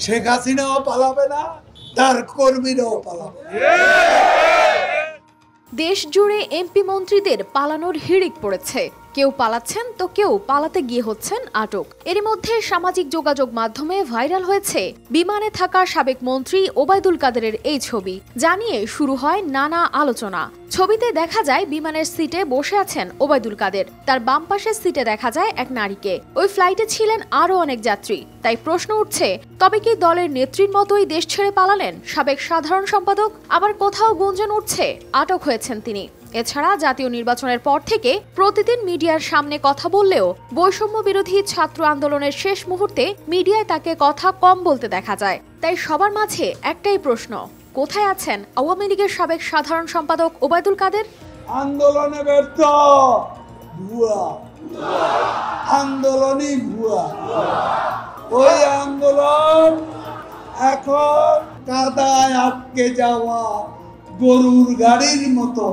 শেখ হাসিনাও পালাবে না, তার কর্মীরাও পালাবে। দেশ জুড়ে এমপি মন্ত্রীদের পালানোর হিড়িক পড়েছে। কেউ পালাচ্ছেন তো কেউ পালাতে গিয়ে হচ্ছেন আটক। এরই মধ্যে সামাজিক যোগাযোগ মাধ্যমে ভাইরাল হয়েছে বিমানে থাকা সাবেক মন্ত্রী ওবায়দুল কাদেরের এই ছবি, জানিয়ে শুরু হয় নানা আলোচনা। ছবিতে দেখা যায় বিমানের সিটে বসে আছেন ওবায়দুল কাদের, তার বাম পাশের সিটে দেখা যায় এক নারীকে। ওই ফ্লাইটে ছিলেন আরো অনেক যাত্রী। তাই প্রশ্ন উঠছে, তবে কি দলের নেত্রীর মতোই দেশ ছেড়ে পালালেন সাবেক সাধারণ সম্পাদক? আবার কোথাও গুঞ্জন উঠছে আটক হয়েছেন তিনি। এছাড়া জাতীয় নির্বাচনের পর থেকে প্রতিদিন মিডিয়ার সামনে কথা বললেও বৈষম্য বিরোধী ছাত্র আন্দোলনের শেষ মুহূর্তে মিডিয়ায় তাকে কথা কম বলতে দেখা যায়। তাই সবার মাঝে একটাই প্রশ্ন, কোথায় আছেন আওয়ামী লীগের সাবেক সাধারণ সম্পাদক ওবায়দুল কাদের? আন্দোলনে ব্যর্থ, ভুয়া আন্দোলনই ভুয়া। ওই আন্দোলন এখন কাদায় আটকে যাওয়া গরুর গাড়ির মতো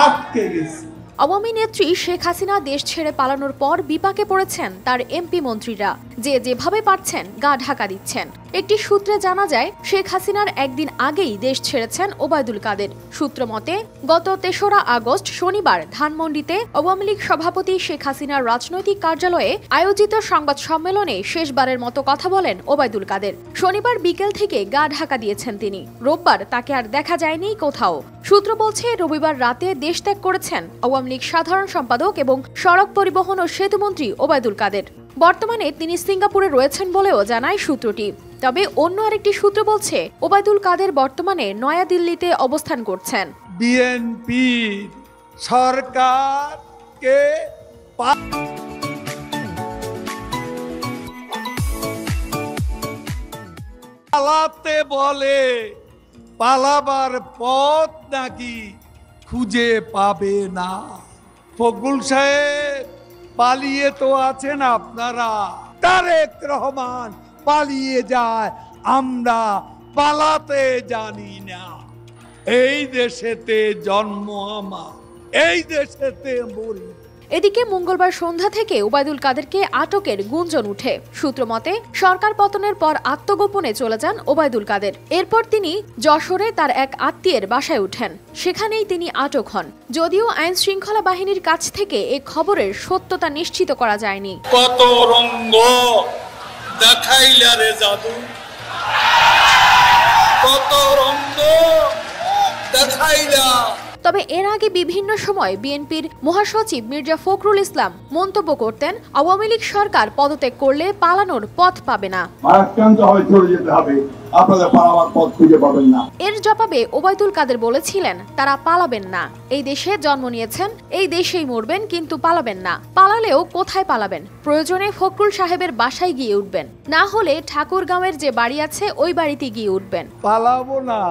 আটকে গেছে। আওয়ামী নেত্রী শেখ হাসিনা দেশ ছেড়ে পালানোর পর বিপাকে পড়েছেন তার এমপি মন্ত্রীরা, যে যেভাবে পারছেন গা ঢাকা দিচ্ছেন। একটি সূত্রে জানা যায়, শেখ হাসিনার একদিন আগেই দেশ ছেড়েছেন ওবায়দুল কাদের। সূত্র মতে, গত ৩রা আগস্ট শনিবার ধানমন্ডিতে আওয়ামী লীগ সভাপতি শেখ হাসিনার রাজনৈতিক কার্যালয়ে আয়োজিত সংবাদ সম্মেলনে শেষবারের মতো কথা বলেন ওবায়দুল কাদের। শনিবার বিকেল থেকে গা ঢাকা দিয়েছেন তিনি। রোববার তাকে আর দেখা যায়নি কোথাও। সূত্র বলছে, রবিবার রাতে দেশ ত্যাগ করেছেন আওয়ামী লীগ সাধারণ সম্পাদক এবং সড়ক পরিবহন ও সেতুমন্ত্রী ওবায়দুল কাদের। বর্তমানে তিনি সিঙ্গাপুরে রয়েছেন বলেও জানায় সূত্রটি। তবে অন্য আরেকটি সূত্র বলছে, ওবায়দুল কাদের বর্তমানে নয়াদিল্লিতে অবস্থান করছেন। বিএনপি সরকারকে পালাতে বলে, পালাবার পথ নাকি খুঁজে পাবে না। ফখরুল সাহেব পালিয়ে তো আছেন আপনারা, তারেক রহমান পালিয়ে যায়, আমরা পালাতে জানি না। এই দেশেতে জন্ম আমার, এই দেশেতে মরি। এদিকে মঙ্গলবার সন্ধ্যা থেকে ওবায়দুল কাদেরকে আটকের গুঞ্জন উঠে। সূত্র মতে, সরকার পতনের পর আত্মগোপনে চলে যান ওবায়দুল কাদের। এরপর তিনি যশোরে তার এক আত্মীয়ের বাসায় উঠেন, সেখানেই তিনি আটক হন। যদিও আইন শৃঙ্খলা বাহিনীর কাছ থেকে এ খবরের সত্যতা নিশ্চিত করা যায়নি। কত রঙ্গ দেখাইলা রে জাদু, কত রঙ্গ দেখাইলা। তবে এর আগে বিভিন্ন সময় বিএনপির মহাসচিব মির্জা ফখরুল ইসলাম মন্তব্য করতেন, আওয়ামী লীগ সরকার পদত্যাগ করলে পালানোর পথ পাবে না। এর জবাবে ওবায়দুল কাদের বলেছিলেন, তারা পালাবেন না। এই দেশে জন্ম নিয়েছেন, এই দেশেই মরবেন, কিন্তু পালাবেন না। পালালেও কোথায় পালাবেন? প্রয়োজনে ফখরুল সাহেবের বাসায় গিয়ে উঠবেন, না হলে ঠাকুরগাঁওয়ের যে বাড়ি আছে ওই বাড়িতে গিয়ে উঠবেন। পালাবো না,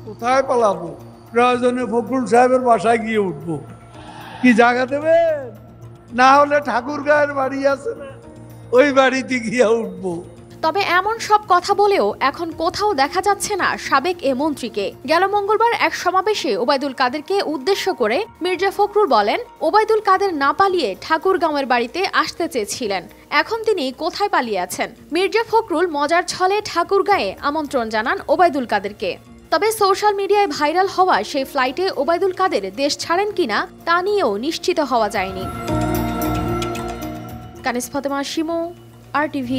কোথায় পালাবো? প্রয়োজনে ফখরুল সাহেবের বাসায় গিয়ে উঠবো। কি জায়গা দেবেন? না হলে ঠাকুরগাঁয়ের বাড়ি আছে না, ওই বাড়িতে গিয়ে উঠবো। তবে এমন সব কথা বলেও এখন কোথাও দেখা যাচ্ছে না সাবেক এ মন্ত্রীকে। গেল মঙ্গলবার এক সমাবেশে ওবায়দুল কাদেরকে উদ্দেশ্য করে মির্জা ফখরুল বলেন, ওবায়দুল কাদের না পালিয়ে ঠাকুরগাঁওয়ের বাড়িতে আসতে চেয়েছিলেন। এখন তিনি কোথায় পালিয়ে আছেন? মির্জা ফখরুল মজার ছলে ঠাকুরগাঁয়ে আমন্ত্রণ জানান ওবায়দুল কাদেরকে। তবে সোশ্যাল মিডিয়ায় ভাইরাল হওয়া সেই ফ্লাইটে ওবায়দুল কাদের দেশ ছাড়েন কিনা তা নিয়েও নিশ্চিত হওয়া যায়নি। কানিস ফাতেমা শিমু, RTV।